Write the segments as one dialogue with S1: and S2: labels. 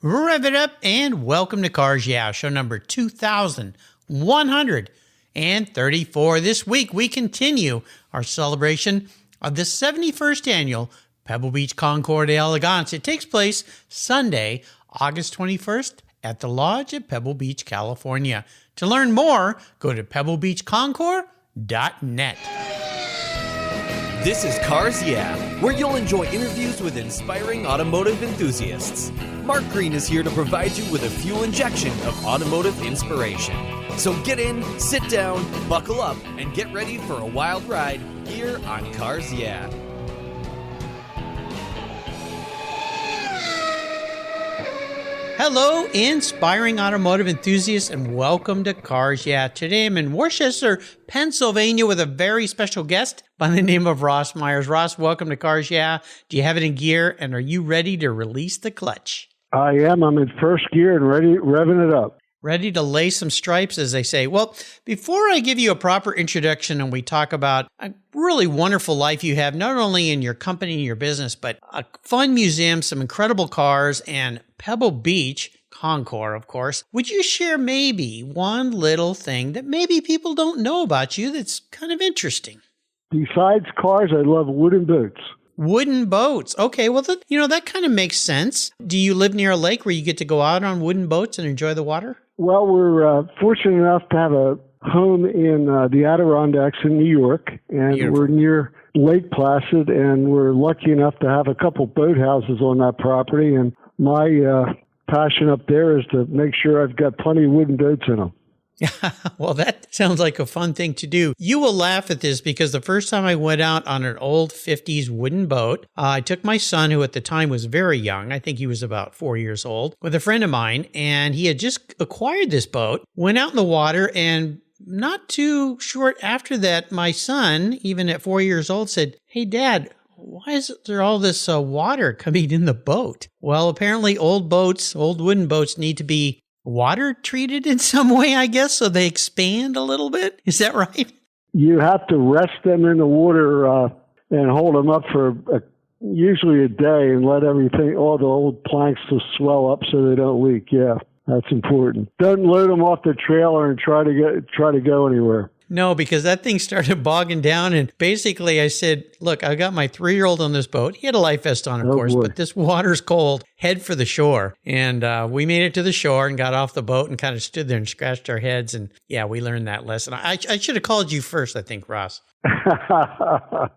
S1: Rev it up and welcome to Cars Yeah, show number 2134. This week we continue our celebration of the 71st annual Pebble Beach Concours d'Elegance. It takes place Sunday, August 21st at the Lodge at Pebble Beach, California. To learn more, go to pebblebeachconcours.net.
S2: This is Cars Yeah, where you'll enjoy interviews with inspiring automotive enthusiasts. Mark Green is here to provide you with a fuel injection of automotive inspiration. So get in, sit down, buckle up, and get ready for a wild ride here on Cars Yeah.
S1: Hello, inspiring automotive enthusiasts, and welcome to Cars Yeah. Today I'm in Worcester, Pennsylvania with a very special guest by the name of Ross Myers. Ross, welcome to Cars Yeah. Do you have it in gear, and are you ready to release the clutch?
S3: I am. I'm in first gear and revving it up.
S1: Ready to lay some stripes, as they say. Well, before I give you a proper introduction and we talk about a really wonderful life you have, not only in your company and your business, but a fun museum, some incredible cars, and Pebble Beach Concours, of course, would you share maybe one little thing that maybe people don't know about you that's kind of interesting?
S3: Besides cars, I love wooden boats.
S1: Wooden boats. Okay, well, that kind of makes sense. Do you live near a lake where you get to go out on wooden boats and enjoy the water?
S3: Well, we're fortunate enough to have a home in the Adirondacks in New York, and
S1: Beautiful.
S3: We're near Lake Placid, and we're lucky enough to have a couple boathouses on that property. And my passion up there is to make sure I've got plenty of wooden boats in them.
S1: Well, that sounds like a fun thing to do. You will laugh at this because the first time I went out on an old 50s wooden boat, I took my son, who at the time was very young, I think he was about 4 years old, with a friend of mine, and he had just acquired this boat, went out in the water, and not too short after that, my son, even at 4 years old, said, "Hey, Dad, why is there all this water coming in the boat?" Well, apparently old wooden boats need to be water treated in some way, I guess, so they expand a little bit. Is that right?
S3: You have to rest them in the water and hold them up for usually a day and let all the old planks to swell up so they don't leak. Yeah, that's important. Don't load them off the trailer and try to go anywhere.
S1: No, because that thing started bogging down, and basically I said, look, I got my 3-year-old on this boat. He had a life vest on, of course,
S3: boy.
S1: But this water's cold. Head for the shore. And we made it to the shore and got off the boat and kind of stood there and scratched our heads. And yeah, we learned that lesson. I should have called you first, I think, Ross.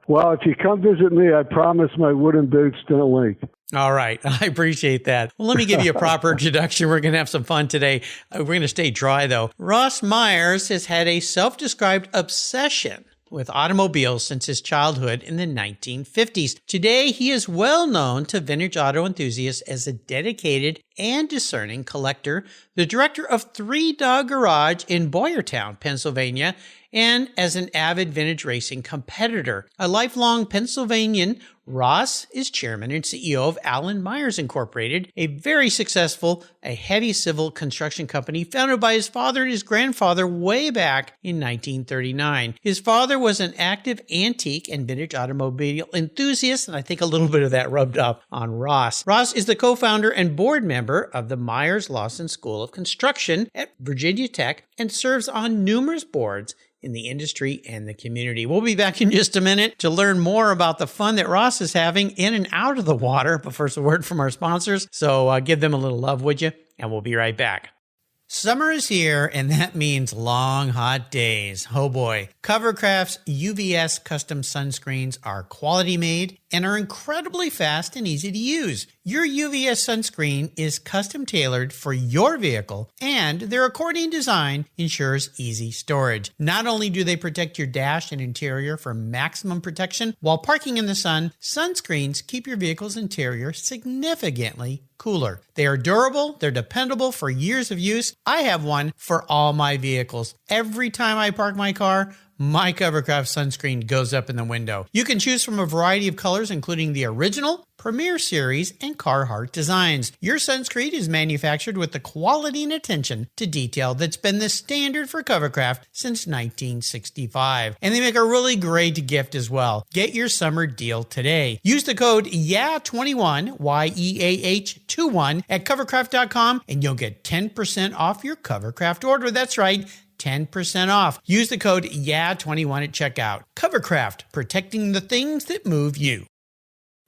S3: Well, if you come visit me, I promise my wooden boots don't leak.
S1: All right. I appreciate that. Well, let me give you a proper introduction. We're going to have some fun today. We're going to stay dry, though. Ross Myers has had a self-described obsession with automobiles since his childhood in the 1950s. Today, he is well known to vintage auto enthusiasts as a dedicated and discerning collector, the director of Three Dog Garage in Boyertown, Pennsylvania, and as an avid vintage racing competitor. A lifelong Pennsylvanian, Ross is chairman and CEO of Allan Myers Incorporated, a very successful, heavy civil construction company founded by his father and his grandfather way back in 1939. His father was an active antique and vintage automobile enthusiast, and I think a little bit of that rubbed off on Ross. Ross is the co-founder and board member of the Myers-Lawson School of Construction at Virginia Tech and serves on numerous boards in the industry and the community. We'll be back in just a minute to learn more about the fun that Ross is having in and out of the water. But first, a word from our sponsors. So give them a little love, would you? And we'll be right back. Summer is here, and that means long, hot days. Oh boy. Covercraft's UVS custom sunscreens are quality made and are incredibly fast and easy to use. Your UVS sunscreen is custom tailored for your vehicle, and their accordion design ensures easy storage. Not only do they protect your dash and interior for maximum protection while parking in the sun, sunscreens keep your vehicle's interior significantly cooler. They are durable, they're dependable for years of use. I have one for all my vehicles. Every time I park my car, my Covercraft sunscreen goes up in the window. You can choose from a variety of colors, including the original, Premier Series, and Carhartt designs. Your sunscreen is manufactured with the quality and attention to detail that's been the standard for Covercraft since 1965. And they make a really great gift as well. Get your summer deal today. Use the code YEAH21, YEAH21 at covercraft.com and you'll get 10% off your Covercraft order. That's right, 10% off. Use the code YEAH21 at checkout. Covercraft, protecting the things that move you.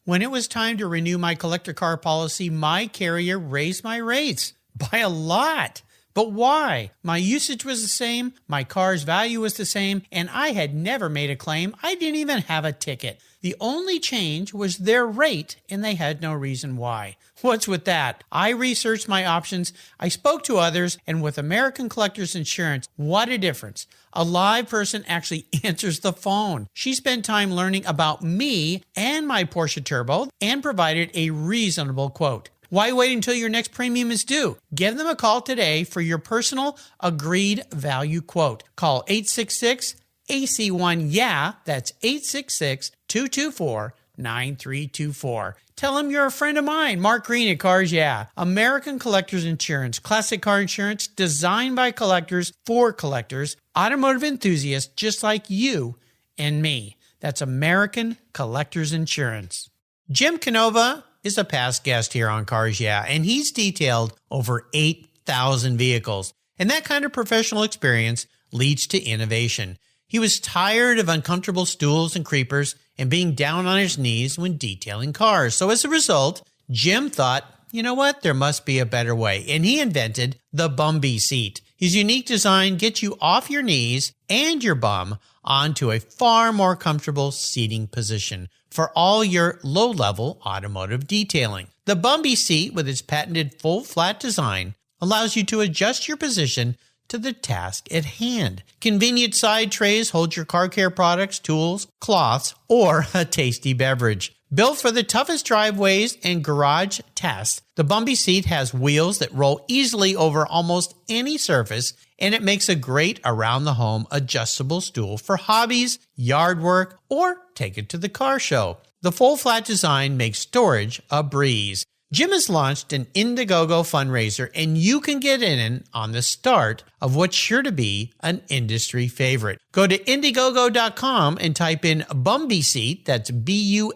S1: When it was time to renew my collector car policy, my carrier raised my rates by a lot. But why? My usage was the same, my car's value was the same, and I had never made a claim. I didn't even have a ticket. The only change was their rate, and they had no reason why. What's with that? I researched my options, I spoke to others, and with American Collectors Insurance, what a difference. A live person actually answers the phone. She spent time learning about me and my Porsche Turbo and provided a reasonable quote. Why wait until your next premium is due? Give them a call today for your personal agreed value quote. Call 866-AC1-YEAH. That's 866-224-9324. Tell them you're a friend of mine, Mark Green at Cars Yeah. American Collectors Insurance, classic car insurance designed by collectors for collectors, automotive enthusiasts just like you and me. That's American Collectors Insurance. Jim Canova is a past guest here on Cars Yeah, and he's detailed over 8,000 vehicles. And that kind of professional experience leads to innovation. He was tired of uncomfortable stools and creepers and being down on his knees when detailing cars. So as a result, Jim thought, you know what, there must be a better way. And he invented the Bumby seat. His unique design gets you off your knees and your bum onto a far more comfortable seating position for all your low-level automotive detailing. The Bumby seat, with its patented full flat design, allows you to adjust your position to the task at hand. Convenient side trays hold your car care products, tools, cloths, or a tasty beverage. Built for the toughest driveways and garage tasks, the Bumby seat has wheels that roll easily over almost any surface, and it makes a great around-the-home adjustable stool for hobbies, yard work, or take it to the car show. The full flat design makes storage a breeze. Jim has launched an Indiegogo fundraiser, and you can get in on the start of what's sure to be an industry favorite. Go to Indiegogo.com and type in Bumby seat, that's Bumbee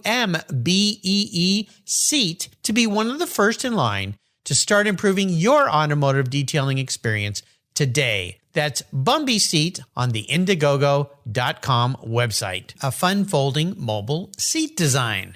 S1: seat, to be one of the first in line to start improving your automotive detailing experience today. That's Bumby seat on the Indiegogo.com website. A fun folding mobile seat design.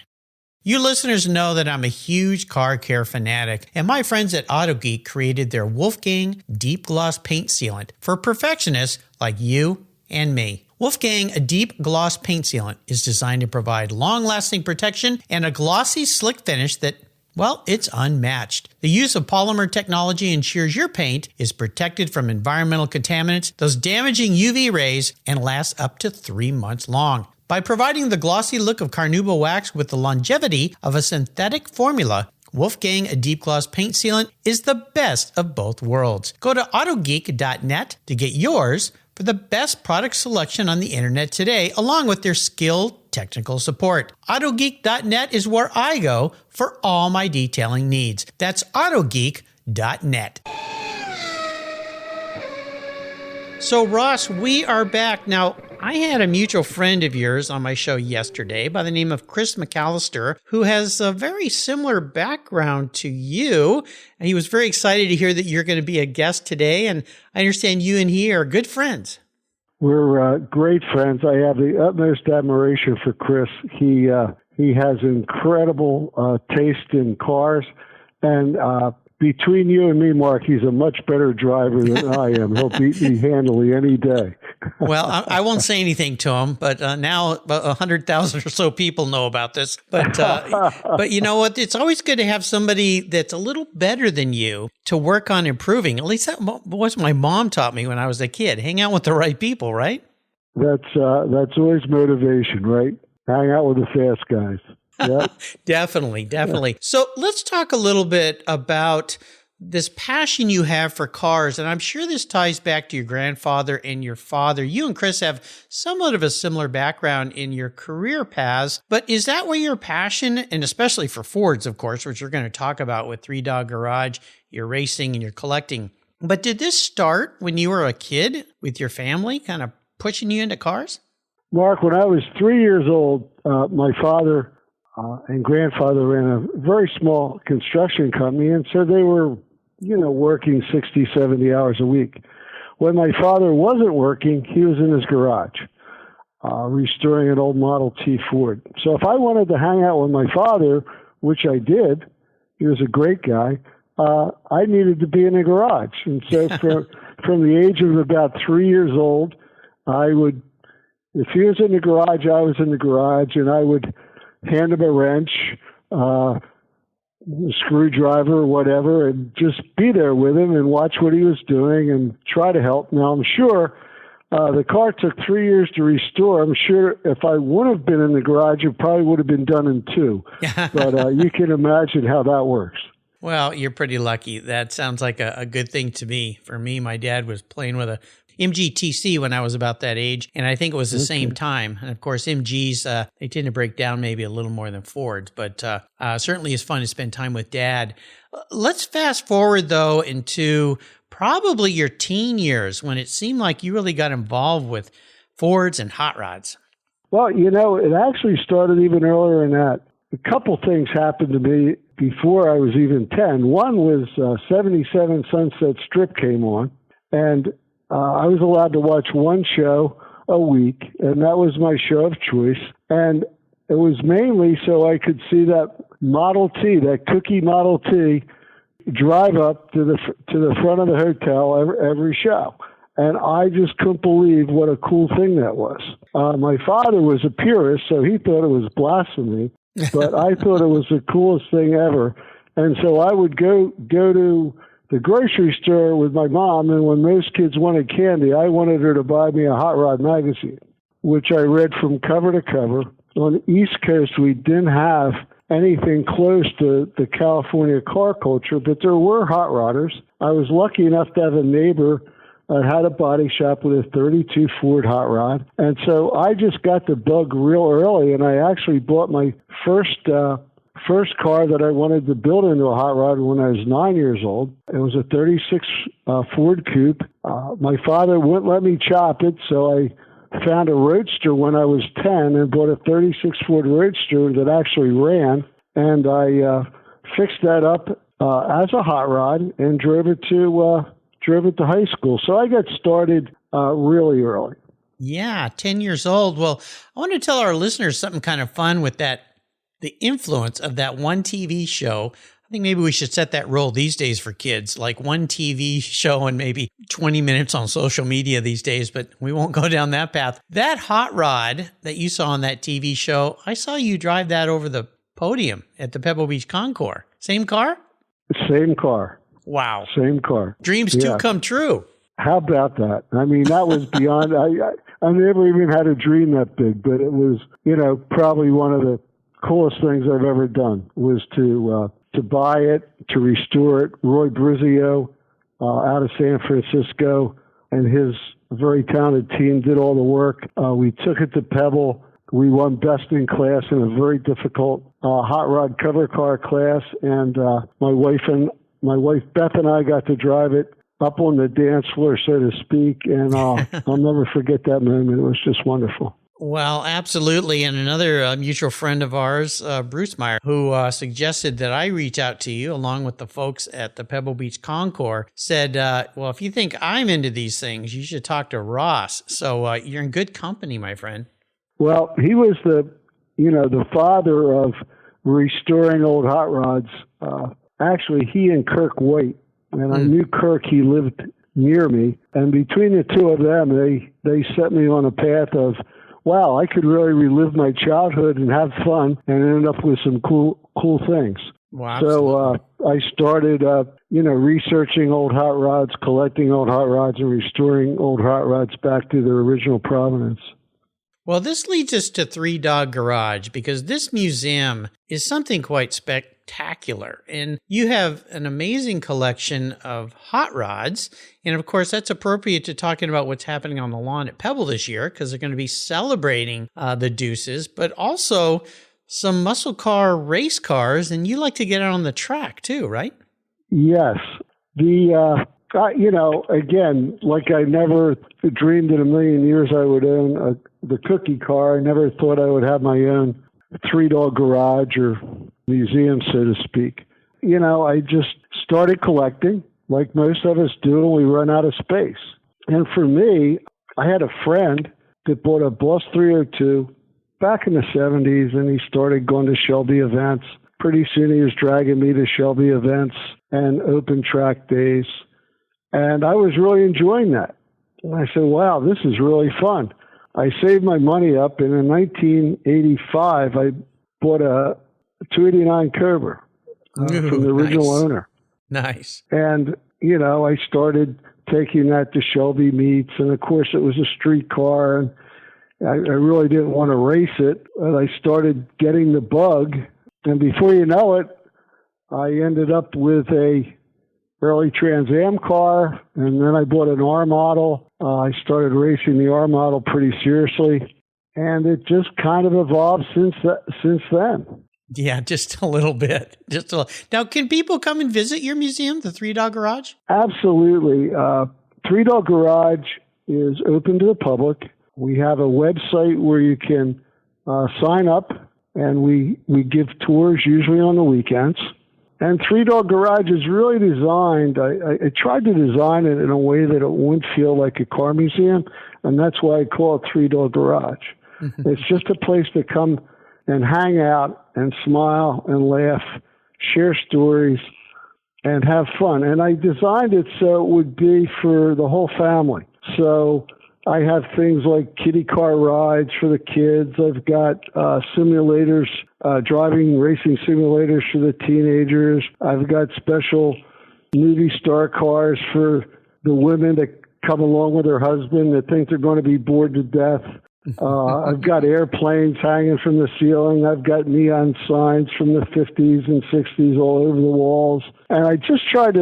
S1: You listeners know that I'm a huge car care fanatic, and my friends at AutoGeek created their Wolfgang Deep Gloss Paint Sealant for perfectionists like you and me. Wolfgang Deep Gloss Paint Sealant is designed to provide long-lasting protection and a glossy, slick finish that, well, it's unmatched. The use of polymer technology ensures your paint is protected from environmental contaminants, those damaging UV rays, and lasts up to 3 months long. By providing the glossy look of carnauba wax with the longevity of a synthetic formula, Wolfgang Deep Gloss Paint Sealant is the best of both worlds. Go to autogeek.net to get yours for the best product selection on the internet today, along with their skilled technical support. Autogeek.net is where I go for all my detailing needs. That's autogeek.net. So, Ross, we are back. Now, I had a mutual friend of yours on my show yesterday by the name of Chris McAllister, who has a very similar background to you. And he was very excited to hear that you're going to be a guest today. And I understand you and he are good friends.
S3: We're great friends. I have the utmost admiration for Chris. He has incredible taste in cars, and between you and me, Mark, he's a much better driver than I am. He'll beat me handily any day.
S1: Well, I won't say anything to him, but now 100,000 or so people know about this. But you know what? It's always good to have somebody that's a little better than you to work on improving. At least that was my mom taught me when I was a kid. Hang out with the right people, right?
S3: That's always motivation, right? Hang out with the fast guys. Yep.
S1: Definitely. So let's talk a little bit about this passion you have for cars, and I'm sure this ties back to your grandfather and your father. You and Chris have somewhat of a similar background in your career paths, but is that where your passion, and especially for Fords, of course, which we're going to talk about with Three Dog Garage, your racing and your collecting, but did this start when you were a kid with your family kind of pushing you into cars?
S3: Mark, when I was 3 years old, my father and grandfather ran a very small construction company, and so they were working 60, 70 hours a week. When my father wasn't working, he was in his garage, restoring an old Model T Ford. So if I wanted to hang out with my father, which I did, he was a great guy, I needed to be in the garage. And so from the age of about 3 years old, if he was in the garage, I was in the garage, and I would hand him a wrench, a screwdriver or whatever, and just be there with him and watch what he was doing and try to help. Now, I'm sure the car took 3 years to restore. I'm sure if I would have been in the garage, it probably would have been done in 2. But you can imagine how that works.
S1: Well, you're pretty lucky. That sounds like a good thing to me. For me, my dad was playing with a MGTC when I was about that age, and I think it was the same time. And of course, MGs, they tend to break down maybe a little more than Fords, but certainly it's fun to spend time with Dad. Let's fast forward, though, into probably your teen years when it seemed like you really got involved with Fords and hot rods.
S3: Well, it actually started even earlier than that. A couple things happened to me before I was even 10. One was 77 Sunset Strip came on, and I was allowed to watch one show a week, and that was my show of choice. And it was mainly so I could see that Model T, that cookie Model T, drive up to the front of the hotel every show. And I just couldn't believe what a cool thing that was. My father was a purist, so he thought it was blasphemy, but I thought it was the coolest thing ever. And so I would go to the grocery store with my mom, and when most kids wanted candy, I wanted her to buy me a Hot Rod magazine, which I read from cover to cover. On the East Coast, we didn't have anything close to the California car culture, but there were hot rodders. I was lucky enough to have a neighbor that had a body shop with a 32 Ford hot rod, and so I just got the bug real early, and I actually bought my first car that I wanted to build into a hot rod when I was 9 years old. It was a 36 Ford Coupe. My father wouldn't let me chop it, so I found a Roadster when I was 10 and bought a 36 Ford Roadster that actually ran, and I fixed that up as a hot rod and drove it to high school. So I got started really early.
S1: Yeah, 10 years old. Well, I want to tell our listeners something kind of fun with that. The influence of that one TV show. I think maybe we should set that rule these days for kids, like one TV show and maybe 20 minutes on social media these days, but we won't go down that path. That hot rod that you saw on that TV show, I saw you drive that over the podium at the Pebble Beach Concours. Same car?
S3: Same car.
S1: Wow.
S3: Same car.
S1: Dreams do come true.
S3: How about that? I mean, that was beyond, I never even had a dream that big, but it was, probably one of the coolest things I've ever done was to buy it, to restore it. Roy Brizio out of San Francisco and his very talented team did all the work. We took it to Pebble. We won best in class in a very difficult hot rod cover car class, and my wife Beth and I got to drive it up on the dance floor, so to speak, and I'll never forget that moment. It was just wonderful.
S1: Well, absolutely. And another mutual friend of ours, Bruce Meyer, who suggested that I reach out to you along with the folks at the Pebble Beach Concours, said, well, if you think I'm into these things, you should talk to Ross. So you're in good company, my friend. Well,
S3: he was the father of restoring old hot rods. Actually, he and Kirk White, and I knew Kirk, he lived near me. And between the two of them, they set me on a path of, wow, I could really relive my childhood and have fun and end up with some cool things.
S1: Wow.
S3: So I started, researching old hot rods, collecting old hot rods, and restoring old hot rods back to their original provenance.
S1: Well, this leads us to Three Dog Garage, because this museum is something quite spectacular. spectacular. And you have an amazing collection of hot rods. And of course, that's appropriate to talking about what's happening on the lawn at Pebble this year, because they're going to be celebrating the Deuces, but also some muscle car race cars. And you like to get out on the track too, right?
S3: Yes. Again, like I never dreamed in a million years I would own the cookie car. I never thought I would have my own three-dog garage or museum, so to speak. I just started collecting like most of us do, and we run out of space. And for me, I had a friend that bought a Boss 302 back in the 70s, and he started going to Shelby events. Pretty soon he was dragging me to Shelby events and open track days. And I was really enjoying that. And I said, wow, this is really fun. I saved my money up, and in 1985, I bought a 289 Cobra from the original owner.
S1: Nice.
S3: And, I started taking that to Shelby meets, and of course it was a street car, and I really didn't want to race it. But I started getting the bug, and before you know it, I ended up with a early Trans Am car, and then I bought an R model. I started racing the R model pretty seriously, and it just kind of evolved since then.
S1: Yeah, just a little bit. Now, can people come and visit your museum, the Three Dog Garage?
S3: Absolutely. Three Dog Garage is open to the public. We have a website where you can sign up, and we give tours usually on the weekends. And Three Dog Garage is really designed, I tried to design it in a way that it wouldn't feel like a car museum, and that's why I call it Three Dog Garage. It's just a place to come and hang out and smile and laugh, share stories, and have fun. And I designed it so it would be for the whole family. So I have things like kiddie car rides for the kids. I've got simulators, racing simulators for the teenagers. I've got special movie star cars for the women that come along with their husband that think they're going to be bored to death. I've got airplanes hanging from the ceiling. I've got neon signs from the 50s and 60s all over the walls. And I've tried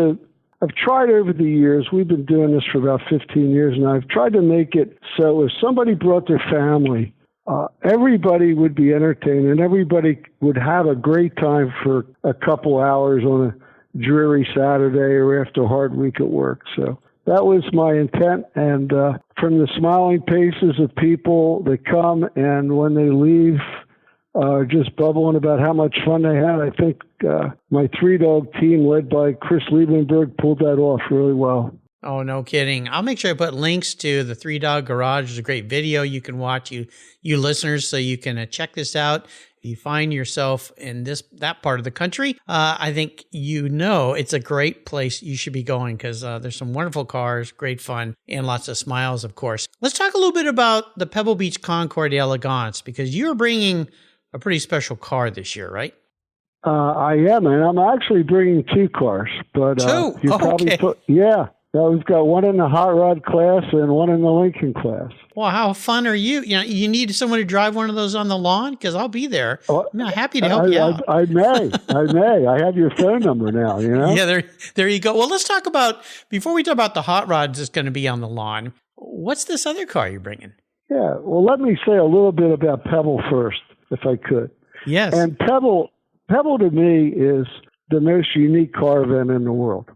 S3: over the years, we've been doing this for about 15 years now, I've tried to make it so if somebody brought their family, everybody would be entertained and everybody would have a great time for a couple hours on a dreary Saturday or after a hard week at work. So that was my intent. And from the smiling faces of people that come and when they leave, just bubbling about how much fun they had. I think my three-dog team led by Chris Liebenberg pulled that off really well.
S1: Oh, no kidding. I'll make sure I put links to the Three Dog Garage. There's a great video you can watch, you listeners, so you can check this out. If you find yourself in that part of the country, I think it's a great place you should be going because there's some wonderful cars, great fun, and lots of smiles, of course. Let's talk a little bit about the Pebble Beach Concours d'Elegance because you're bringing a pretty special car this year, right?
S3: I am, and I'm actually bringing two cars. But
S1: two?
S3: Yeah. We've got one in the hot rod class and one in the Lincoln class.
S1: Well, how fun are you? You need someone to drive one of those on the lawn? Because I'll be there. I'm happy to help you out.
S3: I may. I have your phone number now,
S1: Yeah, there you go. Well, let's talk about, before we talk about the hot rods that's going to be on the lawn, what's this other car you're bringing?
S3: Yeah, well, let me say a little bit about Pebble first, if I could.
S1: Yes.
S3: And Pebble to me is the most unique car event in the world.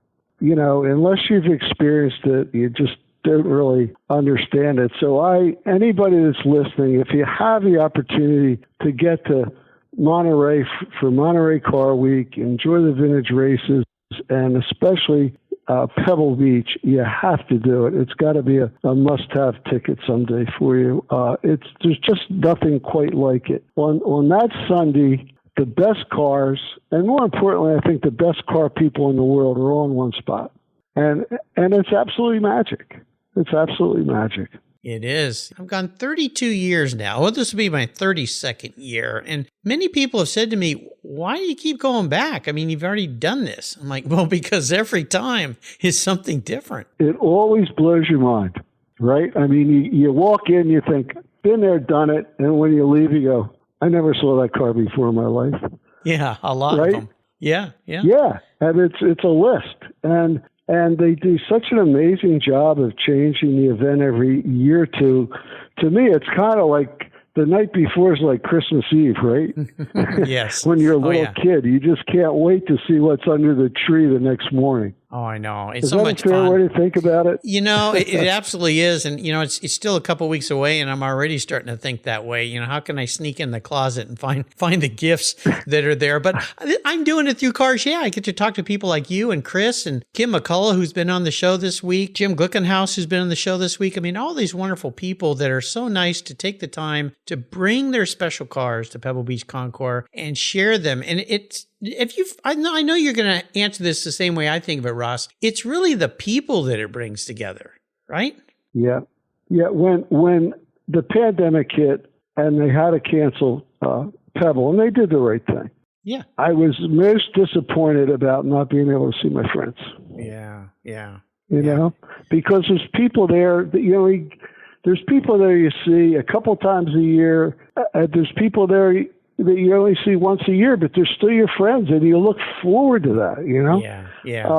S3: Unless you've experienced it, you just don't really understand it. So anybody that's listening, if you have the opportunity to get to Monterey for Monterey Car Week, enjoy the vintage races, and especially Pebble Beach, you have to do it. It's got to be a must-have ticket someday for you. There's just nothing quite like it. On that Sunday, the best cars, and more importantly, I think the best car people in the world are all in one spot. And it's absolutely magic. It's absolutely magic.
S1: It is. I've gone 32 years now. Well, this will be my 32nd year. And many people have said to me, why do you keep going back? I mean, you've already done this. I'm like, well, because every time is something different.
S3: It always blows your mind, right? I mean, you walk in, you think, been there, done it. And when you leave, you go, I never saw that car before in my life.
S1: Yeah, a lot
S3: right?
S1: of them. Yeah, yeah.
S3: Yeah, and it's a list, and they do such an amazing job of changing the event every year. To me, it's kind of like the night before is like Christmas Eve, right?
S1: Yes.
S3: When you're a
S1: Oh,
S3: little
S1: yeah.
S3: kid, you just can't wait to see what's under the tree the next morning.
S1: Oh, I know. It's
S3: Is
S1: so
S3: that
S1: much
S3: a fair
S1: fun.
S3: way to think about it?
S1: It absolutely is. And, it's still a couple weeks away, and I'm already starting to think that way. How can I sneak in the closet and find the gifts that are there? But I'm doing it through Cars. Yeah, I get to talk to people like you and Chris and Kim McCullough, who's been on the show this week, Jim Glickenhaus, who's been on the show this week. I mean, all these wonderful people that are so nice to take the time to bring their special cars to Pebble Beach Concours and share them. And I know you're going to answer this the same way I think of it, Ross. It's really the people that it brings together, right?
S3: Yeah. When the pandemic hit and they had to cancel Pebble, and they did the right thing.
S1: Yeah.
S3: I was most disappointed about not being able to see my friends.
S1: Yeah.
S3: You know, because there's people there that, there's people there you see a couple times a year. There's people there that you only see once a year, but they're still your friends, and you look forward to that,
S1: Yeah.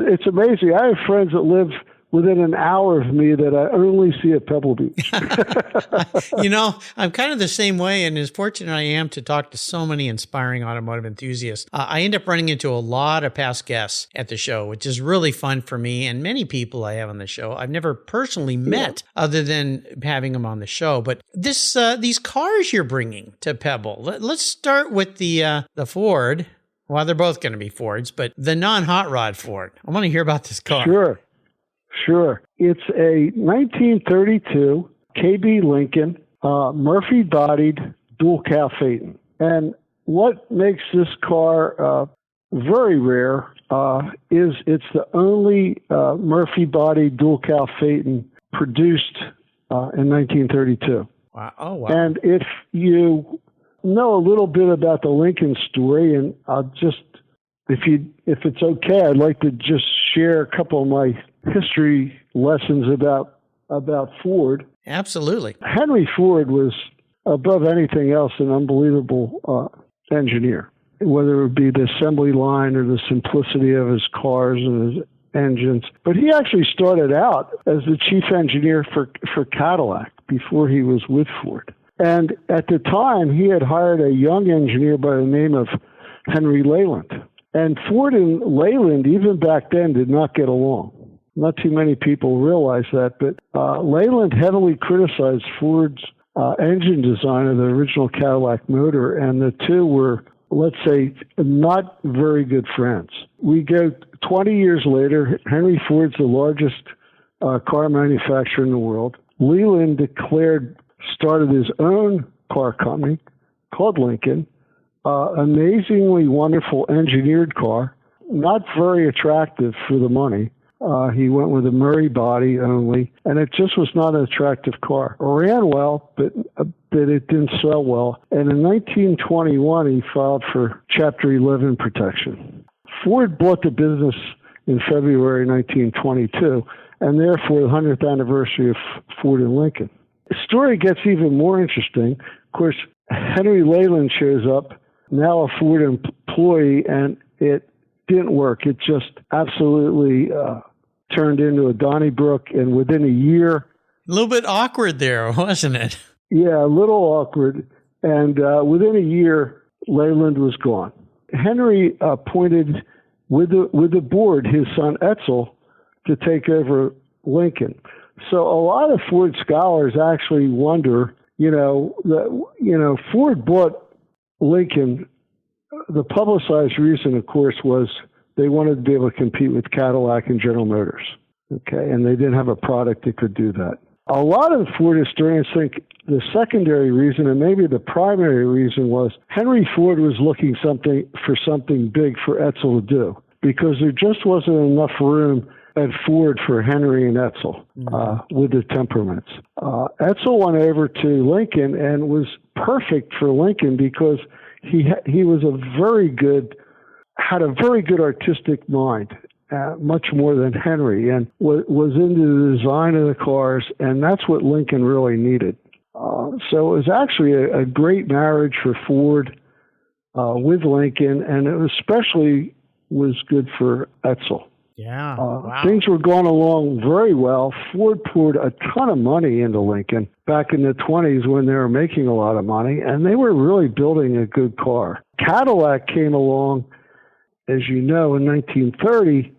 S3: It's amazing. I have friends that live within an hour of me that I only see at Pebble Beach.
S1: I'm kind of the same way, and as fortunate I am to talk to so many inspiring automotive enthusiasts, I end up running into a lot of past guests at the show, which is really fun for me and many people I have on the show I've never personally met other than having them on the show. But these cars you're bringing to Pebble, let's start with the Ford. Well, they're both going to be Fords, but the non-hot rod Ford. I want to hear about this car.
S3: Sure. It's a 1932 KB Lincoln, Murphy-bodied dual-cowl Phaeton. And what makes this car very rare is it's the only Murphy-bodied dual-cowl Phaeton produced in 1932.
S1: Wow. Oh, wow.
S3: And if you know a little bit about the Lincoln story, and I'll just, if it's okay, I'd like to just share a couple of my history lessons about Ford.
S1: Absolutely.
S3: Henry Ford was, above anything else, an unbelievable engineer, whether it be the assembly line or the simplicity of his cars and his engines. But he actually started out as the chief engineer for Cadillac before he was with Ford. And at the time, he had hired a young engineer by the name of Henry Leyland. And Ford and Leyland, even back then, did not get along. Not too many people realize that, but Leyland heavily criticized Ford's engine design of the original Cadillac motor, and the two were, let's say, not very good friends. We go 20 years later, Henry Ford's the largest car manufacturer in the world. Leyland started his own car company called Lincoln, amazingly wonderful engineered car, not very attractive for the money. He went with a Murray body only, and it just was not an attractive car. It ran well, but it didn't sell well. And in 1921, he filed for Chapter 11 protection. Ford bought the business in February 1922, and therefore the 100th anniversary of Ford and Lincoln. The story gets even more interesting. Of course, Henry Leyland shows up, now a Ford employee, and it didn't work. It just absolutely turned into a Donnybrook, and within a year...
S1: A little bit awkward there, wasn't it?
S3: Yeah, a little awkward. And within a year, Leyland was gone. Henry appointed with the board his son Etzel to take over Lincoln. So a lot of Ford scholars actually wonder, Ford bought Lincoln. The publicized reason, of course, was they wanted to be able to compete with Cadillac and General Motors. Okay, and they didn't have a product that could do that. A lot of Ford historians think the secondary reason, and maybe the primary reason, was Henry Ford was looking for something big for Etzel to do, because there just wasn't enough room at Ford for Henry and Etzel with the temperaments. Etzel went over to Lincoln and was perfect for Lincoln because he was had a very good artistic mind, much more than Henry, and was into the design of the cars, and that's what Lincoln really needed. So it was actually a great marriage for Ford with Lincoln, and it especially was good for Edsel.
S1: Yeah. Wow.
S3: Things were going along very well. Ford poured a ton of money into Lincoln back in the 20s when they were making a lot of money, and they were really building a good car. Cadillac came along, as you know, in 1930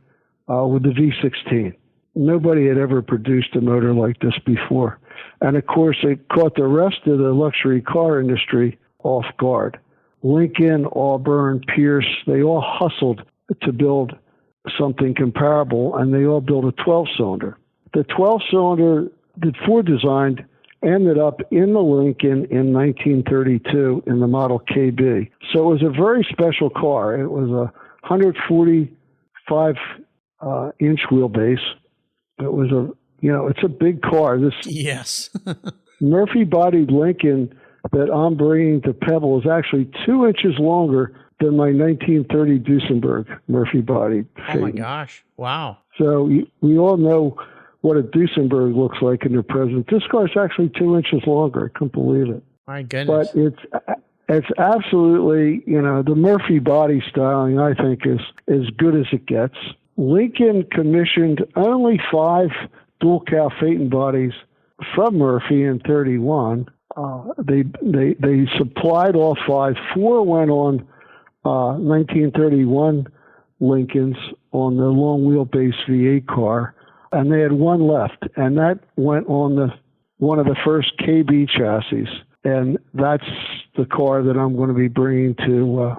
S3: with the V16. Nobody had ever produced a motor like this before. And, of course, it caught the rest of the luxury car industry off guard. Lincoln, Auburn, Pierce, they all hustled to build something comparable, and they all built a 12-cylinder. The 12-cylinder that Ford designed ended up in the Lincoln in 1932 in the Model KB. So it was a very special car. It was a 145-inch wheelbase. It was it's a big car. This
S1: Yes.
S3: Murphy-bodied Lincoln that I'm bringing to Pebble is actually 2 inches longer than my 1930 Duesenberg Murphy-bodied.
S1: Oh my gosh! Wow.
S3: So we all know what a Duesenberg looks like in the present. This car is actually 2 inches longer. I couldn't believe it.
S1: My goodness.
S3: But it's absolutely, the Murphy body styling, I think, is as good as it gets. Lincoln commissioned only 5 dual-cow Phaeton bodies from Murphy in 31. They supplied all 5. 4 went on 1931 Lincolns on the long wheelbase V8 car, and they had 1 left, and that went on one of the first KB chassis, and that's the car that I'm going to be bringing to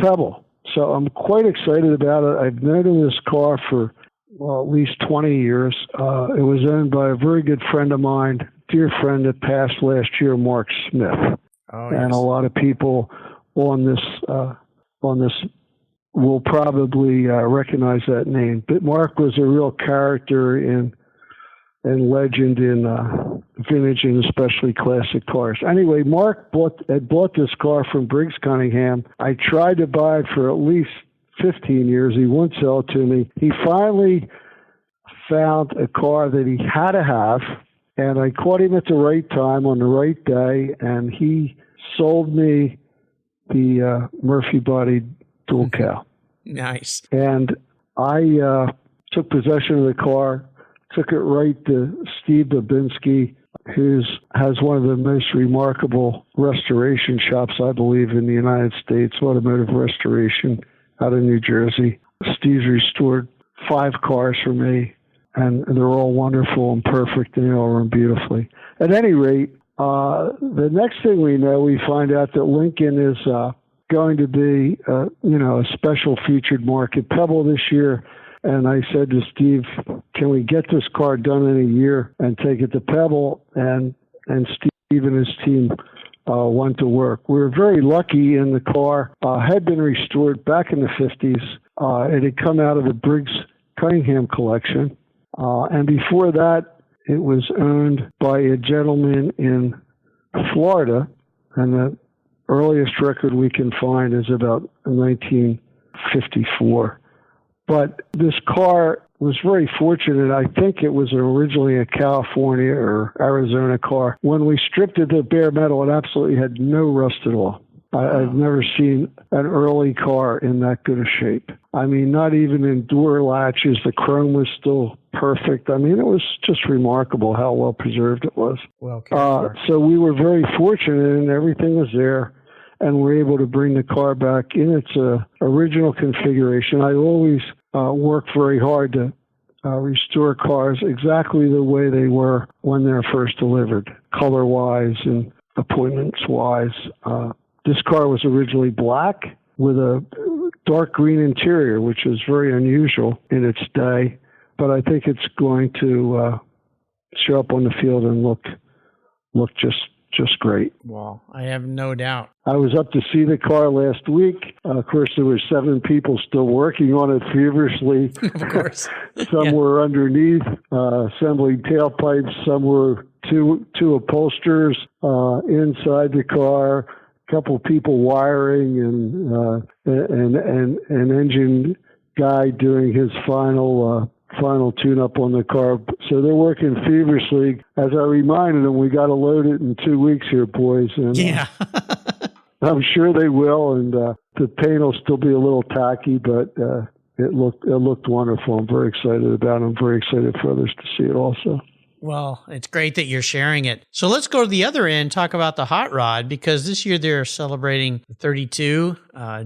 S3: Pebble. So I'm quite excited about it. I've known this car for at least 20 years. It was owned by a very good friend of mine, dear friend that passed last year, Mark Smith.
S1: Oh,
S3: and a lot of people on this will probably recognize that name. But Mark was a real character and legend in vintage and especially classic cars. Anyway, Mark had bought this car from Briggs Cunningham. I tried to buy it for at least 15 years. He wouldn't sell it to me. He finally found a car that he had to have, and I caught him at the right time on the right day, and he sold me the Murphy-bodied dual cow.
S1: Nice.
S3: And I took possession of the car, took it right to Steve Babinski, who has one of the most remarkable restoration shops, I believe, in the United States, automotive restoration out of New Jersey. Steve's restored 5 cars for me, and they're all wonderful and perfect, and they all run beautifully. At any rate, the next thing we know, we find out that Lincoln is going to be, a special featured market Pebble this year. And I said to Steve, can we get this car done in a year and take it to Pebble? And Steve and his team went to work. We were very lucky, and the car had been restored back in the 50s. It had come out of the Briggs Cunningham collection. And before that, it was owned by a gentleman in Florida, and the earliest record we can find is about 1954. But this car was very fortunate. I think it was originally a California or Arizona car. When we stripped it to bare metal, it absolutely had no rust at all. I've never seen an early car in that good a shape. I mean, not even in door latches. The chrome was still perfect. I mean, it was just remarkable how well preserved it was.
S1: Well,
S3: so we were very fortunate, and everything was there, and we're able to bring the car back in its original configuration. I always work very hard to restore cars exactly the way they were when they're first delivered, color-wise and appointments-wise. This car was originally black with a dark green interior, which is very unusual in its day. But I think it's going to show up on the field and look just great.
S1: Well, I have no doubt.
S3: I was up to see the car last week. Of course, there were 7 people still working on it feverishly.
S1: Of course.
S3: Some were underneath, assembling tailpipes. Some were two upholsters inside the car. Couple people wiring, and an engine guy doing his final tune-up on the car. So they're working feverishly. As I reminded them, we got to load it in 2 weeks here, boys. And,
S1: yeah.
S3: I'm sure they will, and the paint will still be a little tacky, but it looked wonderful. I'm very excited about it. I'm very excited for others to see it also.
S1: Well, it's great that you're sharing it. So let's go to the other end, talk about the hot rod, because this year they're celebrating the 32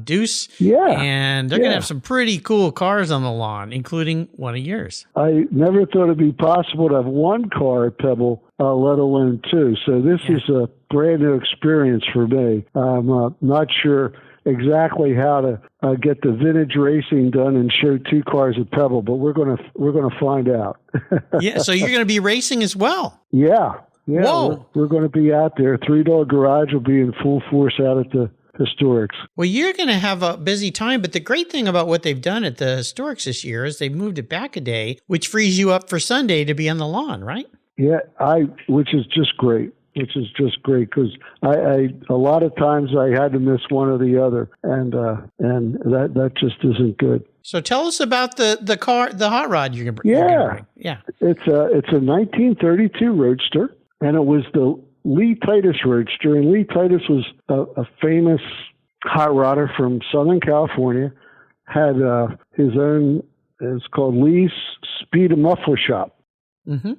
S1: Deuce.
S3: Yeah.
S1: And they're going to have some pretty cool cars on the lawn, including one of yours.
S3: I never thought it'd be possible to have one car at Pebble, let alone two. So this is a brand new experience for me. I'm not sure exactly how to get the vintage racing done and show two cars at Pebble, but we're gonna find out.
S1: Yeah, so you're going to be racing as well.
S3: Yeah.
S1: Whoa.
S3: We're going to be out there. Three Dog Garage will be in full force out at the Historics.
S1: Well, you're going to have a busy time, but the great thing about what they've done at the Historics this year is they've moved it back a day, which frees you up for Sunday to be on the lawn, right?
S3: Yeah, which is just great. Because I a lot of times I had to miss one or the other, and that just isn't good.
S1: So tell us about the car, the hot rod you're going to bring. Yeah,
S3: it's a 1932 Roadster, and it was the Lee Titus Roadster, and Lee Titus was a famous hot rodder from Southern California. Had his own, it's called Lee's Speed and Muffler Shop.
S1: Mm-hmm.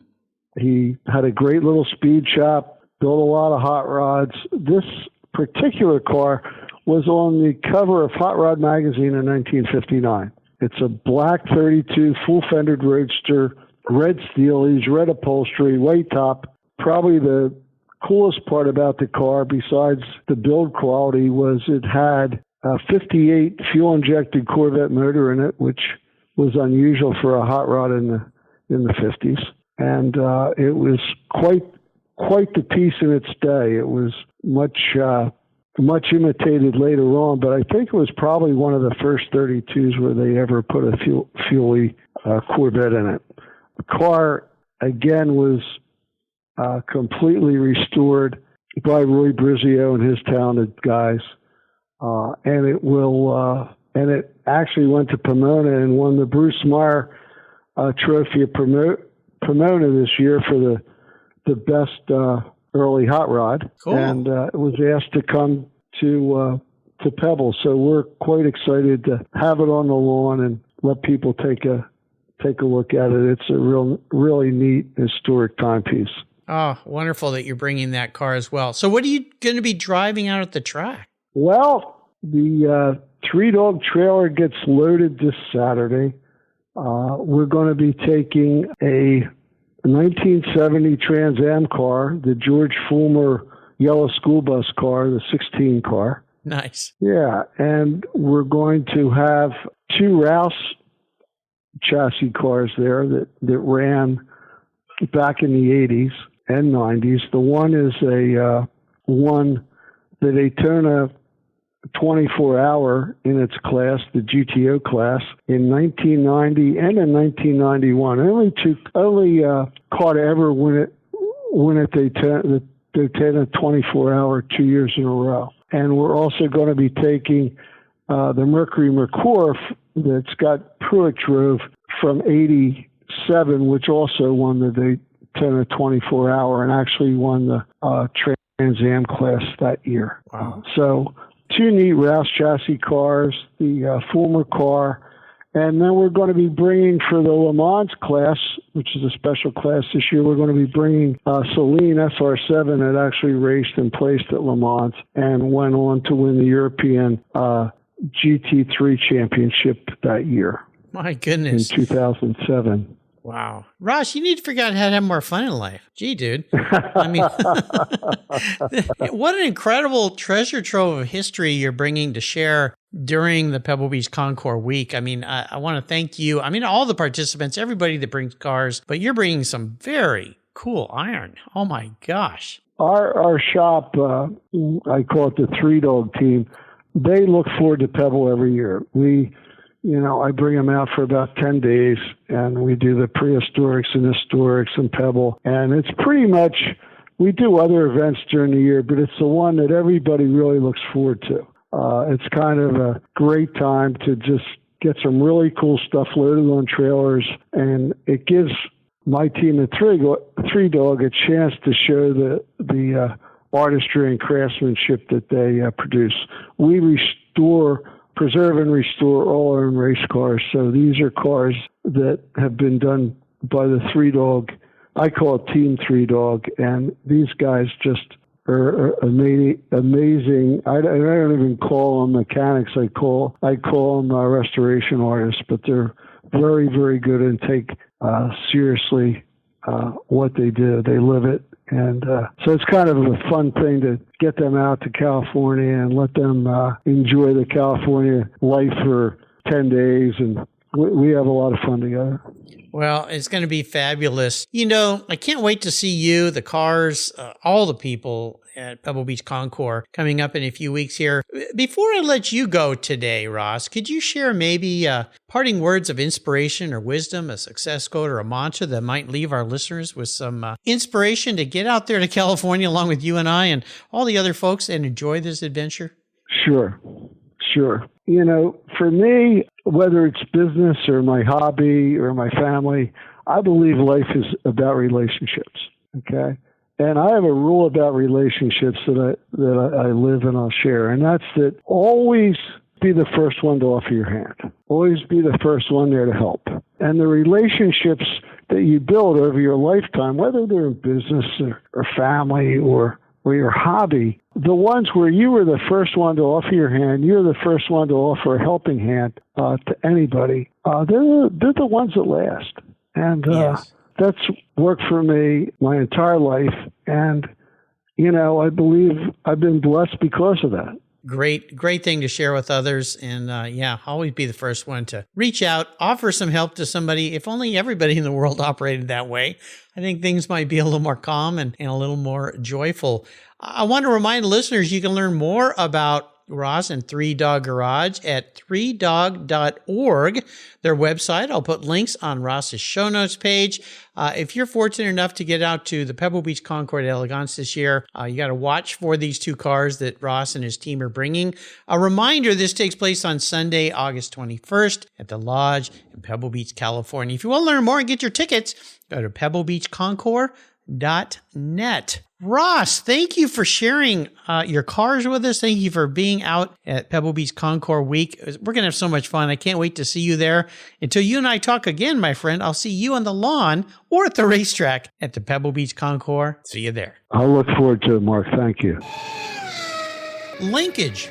S3: He had a great little speed shop. Built a lot of hot rods. This particular car was on the cover of Hot Rod magazine in 1959. It's a black 32 full-fendered Roadster, red steelies, red upholstery, white top. Probably the coolest part about the car, besides the build quality, was it had a 58 fuel-injected Corvette motor in it, which was unusual for a hot rod in the 50s. And it was quite the piece in its day. It was much imitated later on, but I think it was probably one of the first 32s where they ever put a fuel-y Corvette in it. The car, again, was completely restored by Roy Brizio and his talented guys, and it actually went to Pomona and won the Bruce Meyer Trophy of Pomona this year for the best early hot rod.
S1: Cool.
S3: And it was asked to come to Pebble. So we're quite excited to have it on the lawn and let people take a look at it. It's a really neat historic timepiece.
S1: Oh, wonderful that you're bringing that car as well. So what are you going to be driving out at the track?
S3: Well, the Three Dog trailer gets loaded this Saturday. We're going to be taking a 1970 Trans Am car, the George Fulmer yellow school bus car, the 16 car.
S1: Nice.
S3: Yeah, and we're going to have two Rouse chassis cars there that ran back in the 80s and 90s. The one is a the Daytona 24-hour in its class, the GTO class, in 1990 and in 1991. Only car to ever win it the Daytona 24-hour 2 years in a row. And we're also going to be taking the Mercury Mercure that Scott Pruitt drove from 87, which also won the Daytona 24-hour and actually won the Trans Am class that year.
S1: Wow.
S3: So two neat Rouse chassis cars, the Fulmer car, and then we're going to be bringing for the Le Mans class, which is a special class this year, we're going to be bringing Celine SR7 that actually raced and placed at Le Mans and went on to win the European GT3 championship that year.
S1: My goodness.
S3: In 2007.
S1: Wow. Ross, you need to figure out how to have more fun in life. Gee, dude. I mean, what an incredible treasure trove of history you're bringing to share during the Pebble Beach Concours week. I mean, I want to thank you. I mean, all the participants, everybody that brings cars, but you're bringing some very cool iron. Oh my gosh.
S3: Our shop, I call it the Three Dog team. They look forward to Pebble every year. I bring them out for about 10 days, and we do the prehistorics and historics and Pebble. And it's pretty much, we do other events during the year, but it's the one that everybody really looks forward to. It's kind of a great time to just get some really cool stuff loaded on trailers, and it gives my team at Three Dog a chance to show the artistry and craftsmanship that they produce. We preserve and restore all our own race cars. So these are cars that have been done by the Three Dog. I call it Team Three Dog, and these guys just are amazing. I don't even call them mechanics. I call them restoration artists, but they're very, very good and take seriously what they do. They live it. And so it's kind of a fun thing to get them out to California and let them enjoy the California life for 10 days. And we have a lot of fun together.
S1: Well, it's going to be fabulous. I can't wait to see you, the cars, all the people at Pebble Beach Concours coming up in a few weeks here. Before I let you go today, Ross, could you share maybe parting words of inspiration or wisdom, a success quote or a mantra that might leave our listeners with some inspiration to get out there to California along with you and I and all the other folks and enjoy this adventure?
S3: Sure. For me, whether it's business or my hobby or my family, I believe life is about relationships. Okay. And I have a rule about relationships that I live and I'll share. And that's that always be the first one to offer your hand. Always be the first one there to help. And the relationships that you build over your lifetime, whether they're in business or family or your hobby, the ones where you were the first one to offer your hand, you're the first one to offer a helping hand to anybody, they're the ones that last. And
S1: yes.
S3: That's worked for me my entire life. And, I believe I've been blessed because of that.
S1: Great thing to share with others. And always be the first one to reach out, offer some help to somebody. If only everybody in the world operated that way, I think things might be a little more calm and a little more joyful. I want to remind listeners you can learn more about Ross and Three Dog Garage at 3dog.org, their website. I'll put links on Ross's show notes page. If you're fortunate enough to get out to the Pebble Beach Concours d'Elegance this year, you got to watch for these two cars that Ross and his team are bringing. A reminder, this takes place on Sunday, August 21st at the Lodge in Pebble Beach, California. If you want to learn more and get your tickets, go to pebblebeachconcours.net. Ross, thank you for sharing your cars with us. Thank you for being out at Pebble Beach Concours Week. We're going to have so much fun. I can't wait to see you there. Until you and I talk again, my friend, I'll see you on the lawn or at the racetrack at the Pebble Beach Concours. See you there.
S3: I'll look forward to it, Mark. Thank you.
S1: Linkage.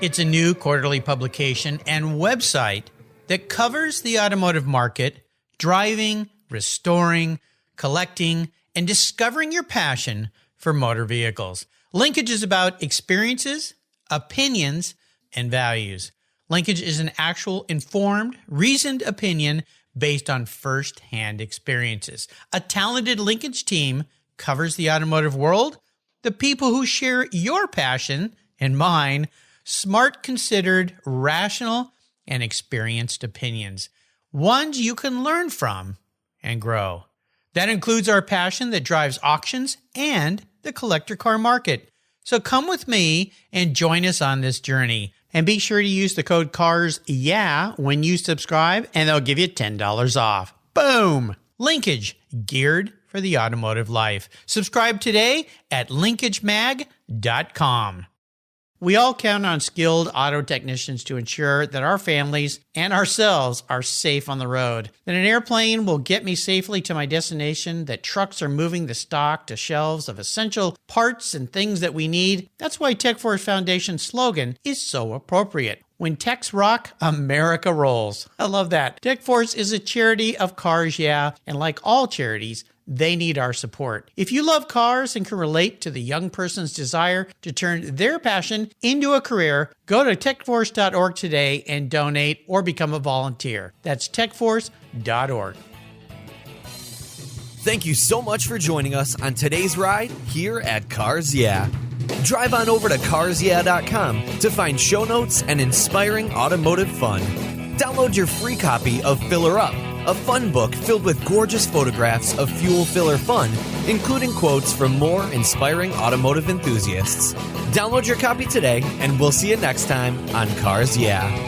S1: It's a new quarterly publication and website that covers the automotive market, driving, restoring, collecting, and discovering your passion for motor vehicles. Linkage is about experiences, opinions, and values. Linkage is an actual informed, reasoned opinion based on first-hand experiences. A talented linkage team covers the automotive world, the people who share your passion and mine, smart, considered, rational, and experienced opinions, ones you can learn from and grow. That includes our passion that drives auctions and the collector car market. So come with me and join us on this journey. And be sure to use the code CARSYEAH when you subscribe, and they'll give you $10 off. Boom! Linkage, geared for the automotive life. Subscribe today at linkagemag.com. We all count on skilled auto technicians to ensure that our families and ourselves are safe on the road. That an airplane will get me safely to my destination, that trucks are moving the stock to shelves of essential parts and things that we need. That's why TechForce Foundation's slogan is so appropriate. When techs rock, America rolls. I love that. TechForce is a charity of Cars Yeah, and like all charities, they need our support. If you love cars and can relate to the young person's desire to turn their passion into a career, go to techforce.org today and donate or become a volunteer. That's techforce.org.
S2: Thank you so much for joining us on today's ride here at Cars Yeah. Drive on over to carsyeah.com to find show notes and inspiring automotive fun. Download your free copy of Filler Up, a fun book filled with gorgeous photographs of fuel filler fun, including quotes from more inspiring automotive enthusiasts. Download your copy today, and we'll see you next time on Cars Yeah.